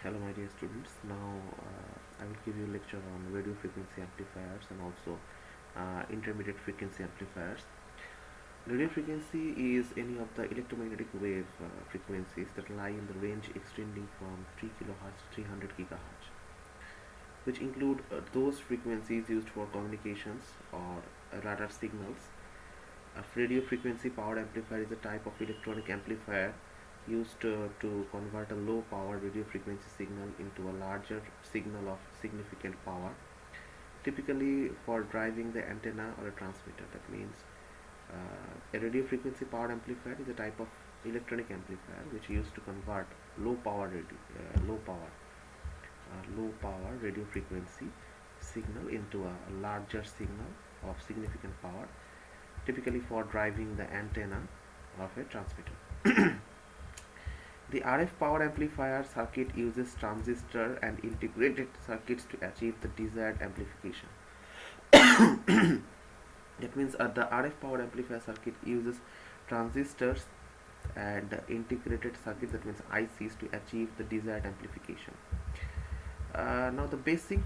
Hello my dear students. Now I will give you a lecture on radio frequency amplifiers and also intermediate frequency amplifiers. Radio frequency is any of the electromagnetic wave frequencies that lie in the range extending from 3 kHz to 300 GHz, which include those frequencies used for communications or radar signals. A radio frequency powered amplifier is a type of electronic amplifier used to convert a low power radio frequency signal into a larger signal of significant power, typically for driving the antenna or a transmitter. That means a radio frequency powered amplifier is a type of electronic amplifier which used to convert low power radio frequency signal into a larger signal of significant power, typically for driving the antenna of a transmitter. The RF power amplifier circuit uses transistor and integrated circuits to achieve the desired amplification. That means the RF power amplifier circuit uses transistors and integrated circuit, that means ICs, to achieve the desired amplification. Now the basic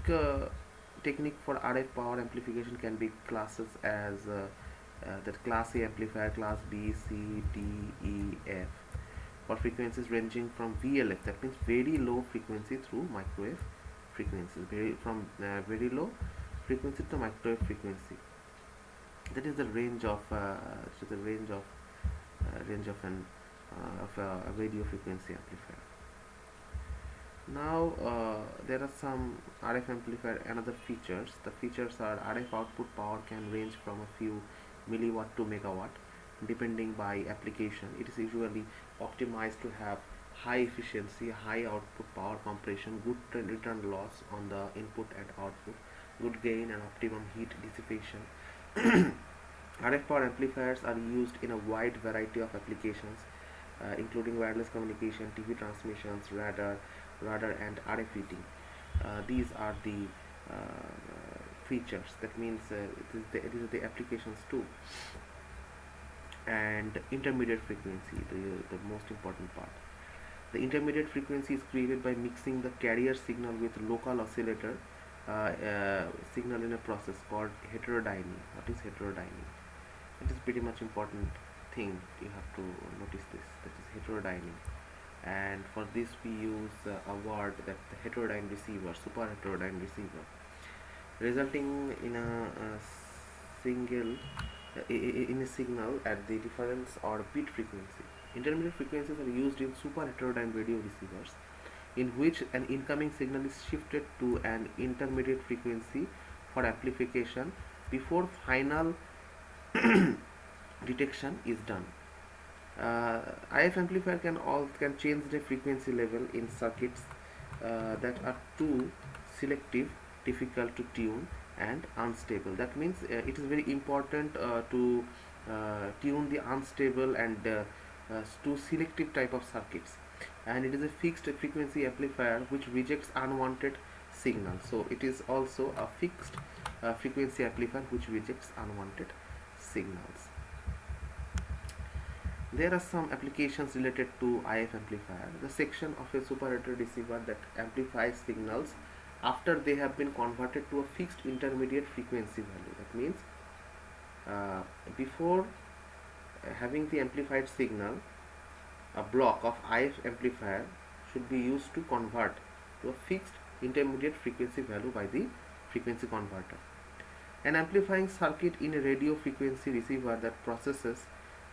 technique for RF power amplification can be classes as that class A amplifier, class B, C, D, E, F, for frequencies ranging from VLF, that means very low frequency, through microwave frequencies, from very low frequency to microwave frequency. That is the range of a radio frequency amplifier. Now there are some RF amplifier another features. The features are RF output power can range from a few milliwatt to megawatt depending by application. It is usually optimized to have high efficiency, high output power compression, good return loss on the input and output, good gain and optimum heat dissipation. RF power amplifiers are used in a wide variety of applications, including wireless communication, TV transmissions, radar and RF heating. These are the features. That means it is the applications too. And intermediate frequency, the most important part. The intermediate frequency is created by mixing the carrier signal with local oscillator signal in a process called heterodyning. What is heterodyning? It is pretty much important thing. You have to notice this. That is heterodyning. And for this we use a word, that the heterodyne receiver, super heterodyne receiver, resulting in a single in a signal at the difference or bit frequency. Intermediate frequencies are used in super heterodyne radio receivers, in which an incoming signal is shifted to an intermediate frequency for amplification before final detection is done. IF amplifier can change the frequency level in circuits that are too selective, difficult to tune, and unstable. That means it is very important to tune the unstable and too selective type of circuits. And it is a fixed frequency amplifier which rejects unwanted signals. So it is also a fixed frequency amplifier which rejects unwanted signals. There are some applications related to IF amplifier. The section of a super heterodyne receiver that amplifies signals after they have been converted to a fixed intermediate frequency value. That means before having the amplified signal, a block of IF amplifier should be used to convert to a fixed intermediate frequency value by the frequency converter. An amplifying circuit in a radio frequency receiver that processes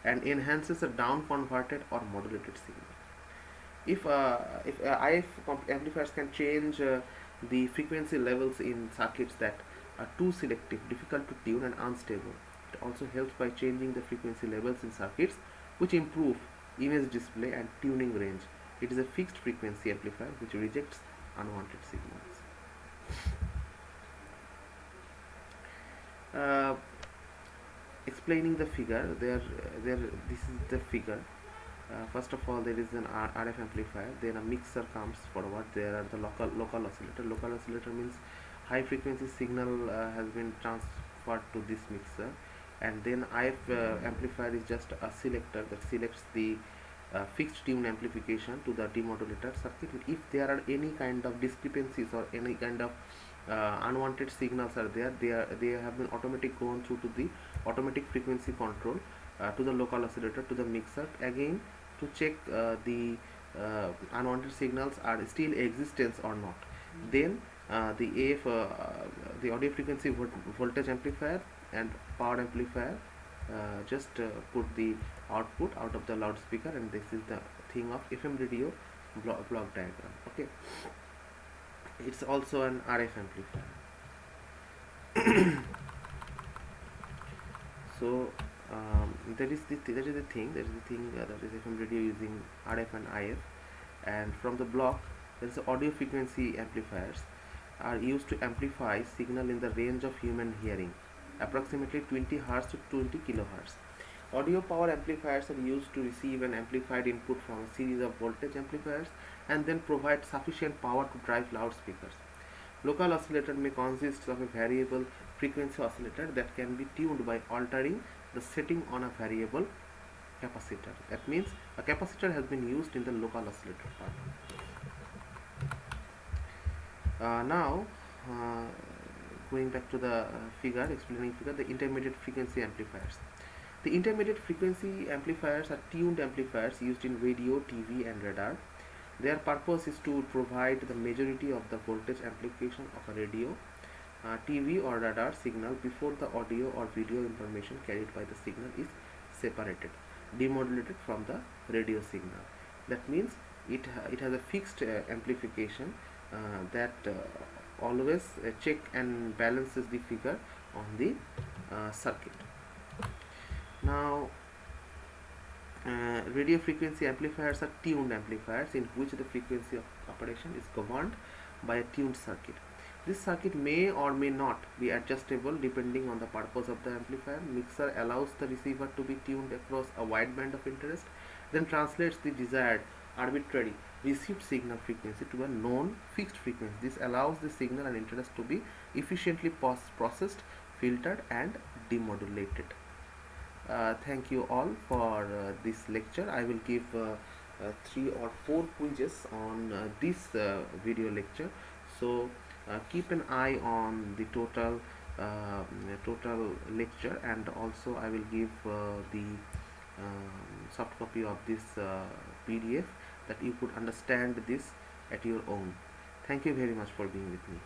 and enhances a down converted or modulated signal. If IF amplifiers can change the frequency levels in circuits that are too selective, difficult to tune, and unstable. It also helps by changing the frequency levels in circuits which improve image display and tuning range. It is a fixed frequency amplifier which rejects unwanted signals. Explaining the figure, this is the figure. First of all, there is an RF amplifier, then a mixer comes forward. There are the local oscillator. Local oscillator means high frequency signal has been transferred to this mixer, and then IF amplifier is just a selector that selects the fixed tune amplification to the demodulator circuit. If there are any kind of discrepancies or any kind of unwanted signals are there, they have been automatically gone through to the automatic frequency control to the local oscillator, to the mixer again, to check the unwanted signals are still existence or not. Then the audio frequency voltage amplifier and power amplifier just put the output out of the loudspeaker, and this is the thing of FM radio block diagram. Okay, it's also an RF amplifier. So that is the thing that is FM radio using RF and IF. And from the block, there is audio frequency amplifiers are used to amplify signal in the range of human hearing, approximately 20 Hz to 20 kHz. Audio power amplifiers are used to receive an amplified input from a series of voltage amplifiers and then provide sufficient power to drive loudspeakers. Local oscillator may consist of a variable frequency oscillator that can be tuned by altering the setting on a variable capacitor. That means a capacitor has been used in the local oscillator part. Now going back to the explaining figure, the intermediate frequency amplifiers. The intermediate frequency amplifiers are tuned amplifiers used in radio, TV and radar. Their purpose is to provide the majority of the voltage amplification of a radio, TV or radar signal before the audio or video information carried by the signal is separated, demodulated from the radio signal. That means it has a fixed amplification that always check and balances the figure on the circuit. Now radio frequency amplifiers are tuned amplifiers in which the frequency of operation is governed by a tuned circuit. This circuit may or may not be adjustable depending on the purpose of the amplifier. Mixer allows the receiver to be tuned across a wide band of interest, then translates the desired arbitrary received signal frequency to a known fixed frequency. This allows the signal and interest to be efficiently processed, filtered and demodulated. Thank you all for this lecture. I will give 3 or 4 quizzes on this video lecture. So keep an eye on the total lecture, and also I will give the soft copy of this PDF that you could understand this at your own. Thank you very much for being with me.